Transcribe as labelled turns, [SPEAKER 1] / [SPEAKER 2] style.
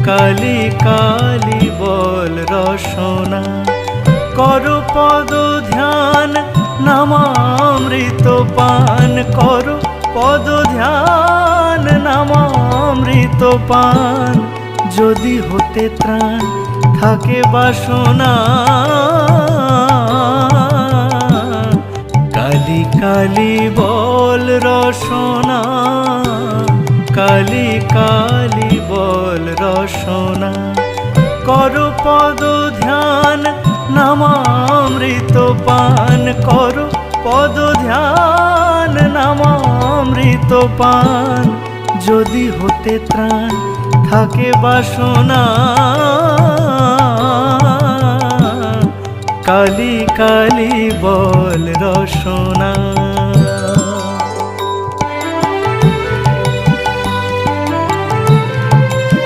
[SPEAKER 1] কালি কালি বল রসনা। করো পদ ধ্যান নামামৃত পান, করো পদ ধ্যান নামামৃত পান। যদি হতে ত্রাণ থাকে বাসনা, কালি কালি বল রসনা। কালি কালি বল রসনা। করো পদ ধ্যান নামামৃত পান, করো পদ ধ্যান নামামৃত পান। যদি হতে ত্রাণ থাকে বাসনা, কালি কালি বল রসনা।